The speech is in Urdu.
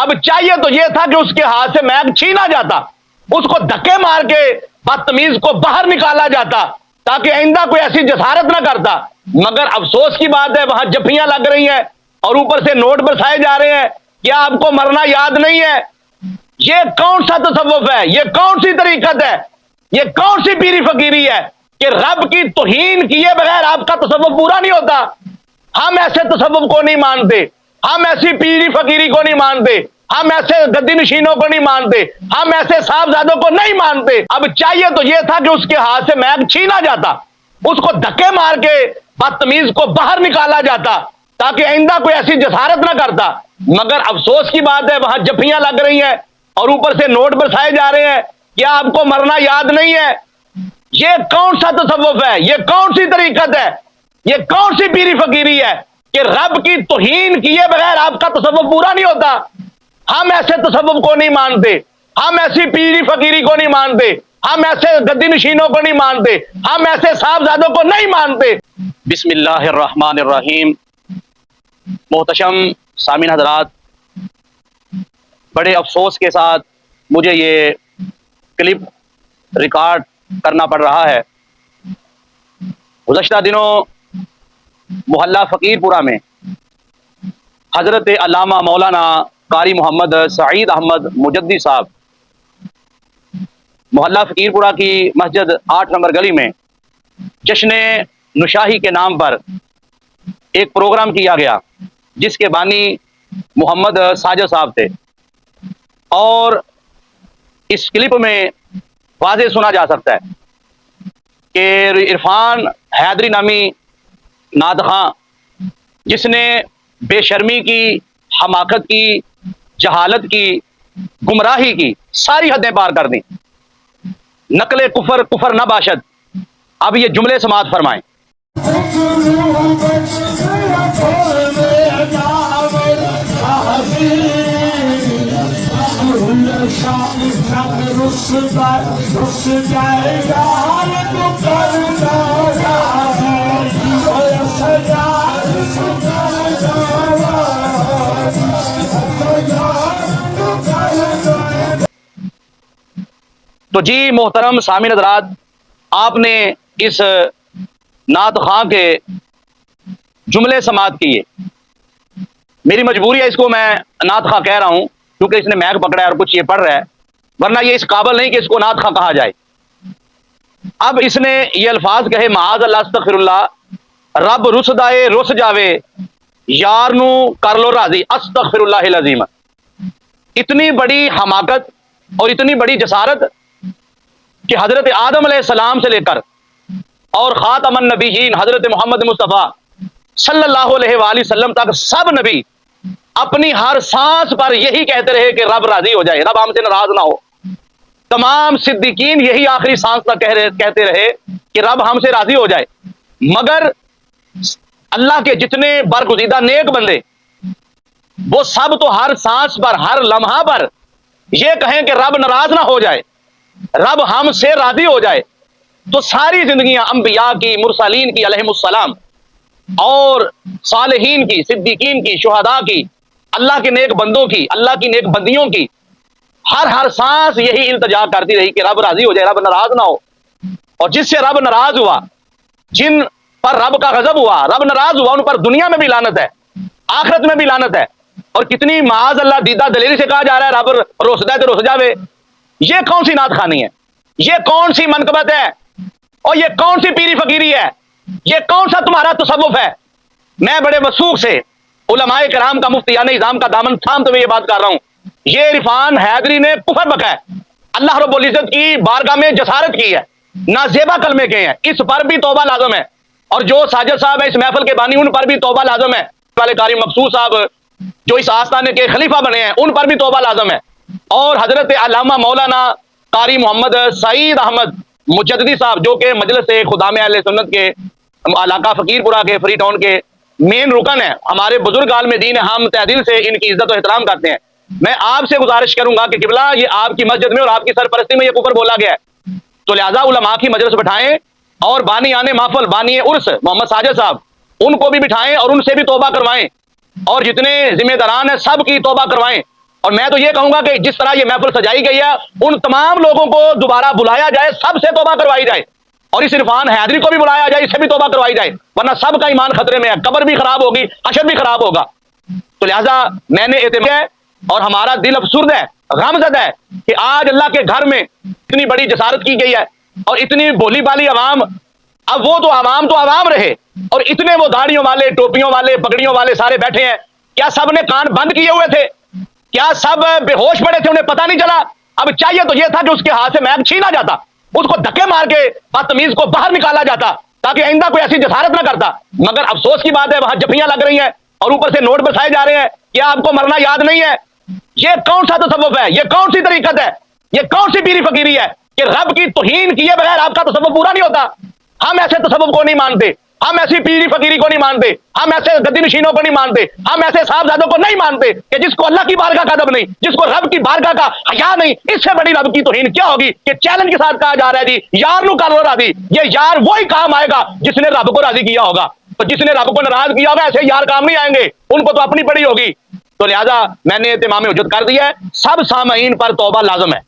اب چاہیے تو یہ تھا کہ اس کے ہاتھ سے میک چھینا جاتا، اس کو دھکے مار کے بدتمیز کو باہر نکالا جاتا تاکہ آئندہ کوئی ایسی جسارت نہ کرتا، مگر افسوس کی بات ہے وہاں جفیاں لگ رہی ہیں اور اوپر سے نوٹ برسائے جا رہے ہیں۔ کیا آپ کو مرنا یاد نہیں ہے؟ یہ کون سا تصوف ہے؟ یہ کون سی طریقت ہے؟ یہ کون سی پیری فقیری ہے کہ رب کی توہین کیے بغیر آپ کا تصوف پورا نہیں ہوتا؟ ہم ایسے تصوف کو نہیں مانتے، ہم ایسی پیری فقیری کو نہیں مانتے، ہم ایسے گدی نشینوں کو نہیں مانتے، ہم ایسے صاحبزادوں کو نہیں مانتے۔ اب چاہیے تو یہ تھا کہ اس کے ہاتھ سے میک چھینا جاتا، اس کو دھکے مار کے بدتمیز کو باہر نکالا جاتا تاکہ آئندہ کوئی ایسی جسارت نہ کرتا، مگر افسوس کی بات ہے وہاں جفیاں لگ رہی ہیں اور اوپر سے نوٹ برسائے جا رہے ہیں۔ کیا آپ کو مرنا یاد نہیں ہے؟ یہ کون سا تصوف ہے؟ یہ کون سی طریقت ہے؟ یہ کون سی پیری فقیری ہے کہ رب کی توہین کیے بغیر آپ کا تصوف پورا نہیں ہوتا؟ ہم ایسے تصوف کو نہیں مانتے، ہم ایسی پیری فقیری کو نہیں مانتے، ہم ایسے گدی نشینوں کو نہیں مانتے، ہم ایسے صاحبزادوں کو نہیں مانتے۔ بسم اللہ الرحمن الرحیم۔ محتشم سامعین حضرات، بڑے افسوس کے ساتھ مجھے یہ کلپ ریکارڈ کرنا پڑ رہا ہے۔ گزشتہ دنوں محلہ فقیر پورہ میں حضرت علامہ مولانا قاری محمد سعید احمد مجدی صاحب محلہ فقیر پورہ کی مسجد 8 نمبر گلی میں جشن نشاہی کے نام پر ایک پروگرام کیا گیا جس کے بانی محمد ساجد صاحب تھے، اور اس کلپ میں واضح سنا جا سکتا ہے کہ عرفان حیدری نامی نعت خواں جس نے بے شرمی کی، حماقت کی، جہالت کی، گمراہی کی ساری حدیں پار کر دیں، نقل کفر کفر نہ باشد، اب یہ جملے سماعت فرمائیں۔ تو جی محترم سامعین حضرات، آپ نے اس نعت خواں کے جملے سماعت کیے۔ میری مجبوری ہے اس کو میں نعت خواں کہہ رہا ہوں کیونکہ اس نے میک پکڑا ہے اور کچھ یہ پڑھ رہا ہے، ورنہ یہ اس قابل نہیں کہ اس کو نعت خواں کہا جائے۔ اب اس نے یہ الفاظ کہے، معاذ اللہ استغفر اللہ، رب رسدائے رس جاوے یار نو کر لو راضی، استغفر اللہ العظیم۔ اتنی بڑی حماقت اور اتنی بڑی جسارت کہ حضرت آدم علیہ السلام سے لے کر اور خاتم النبیین حضرت محمد مصطفیٰ صلی اللہ علیہ وآلہ وسلم تک سب نبی اپنی ہر سانس پر یہی کہتے رہے کہ رب راضی ہو جائے، رب ہم سے ناراض نہ ہو۔ تمام صدیقین یہی آخری سانس تک کہتے رہے کہ رب ہم سے راضی ہو جائے، مگر اللہ کے جتنے برگزیدہ نیک بندے وہ سب تو ہر سانس پر، ہر لمحہ پر یہ کہیں کہ رب ناراض نہ ہو جائے، رب ہم سے راضی ہو جائے۔ تو ساری زندگیاں انبیاء کی، مرسلین کی علیہم السلام، اور صالحین کی، صدیقین کی، شہداء کی، اللہ کے نیک بندوں کی، اللہ کی نیک بندیوں کی، ہر سانس یہی التجا کرتی رہی کہ رب راضی ہو جائے، رب ناراض نہ ہو۔ اور جس سے رب ناراض ہوا، جن پر رب کا غضب ہوا، رب ناراض ہوا، ان پر دنیا میں بھی لعنت ہے، آخرت میں بھی لعنت ہے۔ اور کتنی معاذ اللہ دیدہ دلیری سے کہا جا رہا ہے رب روسدا ہے تو روس جاوے۔ یہ کون سی نعت خوانی ہے؟ یہ کون سی منقبت ہے؟ اور یہ کون سی پیری فقیری ہے؟ یہ کون سا تمہارا تصوف ہے؟ میں بڑے وثوق سے علماء کرام کا، مفتیان نظام کا دامن تھامتے ہوئے یہ بات کر رہا ہوں، یہ عرفان حیدری نے کفر بکا ہے، اللہ رب العزت کی بارگاہ میں جسارت کی ہے، نازیبا کلمے کے ہیں، اس پر بھی توبہ لازم ہے۔ اور جو ساجد صاحب ہیں اس محفل کے بانی، ان پر بھی توبہ لازم ہے۔ والے قاری مقصود صاحب جو اس آستانے کے خلیفہ بنے ہیں، ان پر بھی توبہ لازم ہے۔ اور حضرت علامہ مولانا قاری محمد سعید احمد مجددی صاحب جو کہ مجلس خدام اہل سنت کے علاقہ فقیر پورہ کے فری ٹاؤن کے مین رکن ہیں، ہمارے بزرگ عالم دین ہیں، ہم تہ دل سے ان کی عزت و احترام کرتے ہیں۔ میں آپ سے گزارش کروں گا کہ قبلہ یہ آپ کی مسجد میں اور آپ کی سرپرستی میں یہ کفر بولا گیا ہے، تو لہذا علماء کی مجلس بٹھائیں، اور بانی آنے محفل، بانی عرس محمد ساجد صاحب، ان کو بھی بٹھائیں اور ان سے بھی توبہ کروائیں، اور جتنے ذمہ داران ہیں سب کی توبہ کروائیں، اور میں تو یہ کہوں گا کہ جس طرح یہ محفل سجائی گئی ہے ان تمام لوگوں کو دوبارہ بلایا جائے, سب سے توبہ کروائی جائے, اور اس عرفان حیدری کو بھی بلایا جائے, اس سے بھی توبہ کروائی جائے, ورنہ سب کا ایمان خطرے میں ہے, قبر بھی خراب ہوگی, حشر بھی خراب ہوگا. تو لہذا میں نے اعتماد ہے اور ہمارا دل افسرد ہے, غمزدہ ہے کہ آج اللہ کے گھر میں اتنی بڑی جسارت کی گئی ہے اور اتنی بولی بالی عوام. اب وہ تو عوام رہے, اور اتنے وہ داڑھیوں والے, ٹوپیوں والے, پگڑیوں والے سارے بیٹھے ہیں. کیا سب نے کان بند کیے ہوئے تھے؟ کیا سب بے ہوش پڑے تھے, انہیں پتہ نہیں چلا؟ اب چاہیے تو یہ تھا کہ اس کے ہاتھ سے میک چھینا جاتا, اس کو دھکے مار کے بدتمیز کو باہر نکالا جاتا تاکہ آئندہ کوئی ایسی جسارت نہ کرتا. مگر افسوس کی بات ہے وہاں جفیاں لگ رہی ہیں اور اوپر سے نوٹ بسائے جا رہے ہیں. کیا آپ کو مرنا یاد نہیں ہے؟ یہ کون سا تصوف ہے؟ یہ کون سی طریقت ہے؟ یہ کون سی پیری فقیری ہے کہ رب کی توہین کیے بغیر آپ کا تصوف پورا نہیں ہوتا؟ ہم ایسے تصوف کو نہیں مانتے, ہم ایسی پیری فقیری کو نہیں مانتے, ہم ایسے گدی نشینوں کو نہیں مانتے, ہم ایسے صاحبزادوں کو نہیں مانتے کہ جس کو اللہ کی بارگاہ کا ادب نہیں, جس کو رب کی بارگاہ کا حیا نہیں. اس سے بڑی رب کی توہین کیا ہوگی کہ چیلنج کے ساتھ کہا جا رہا ہے جی یار نو کر لو راضی. یہ یار وہی کام آئے گا جس نے رب کو راضی کیا ہوگا, تو جس نے رب کو ناراض کیا ہوگا ایسے یار کام نہیں آئیں گے, ان کو تو اپنی پڑی ہوگی. تو لہذا میں نے اتمام حجت کر دیا ہے, سب سامعین پر توبہ لازم ہے.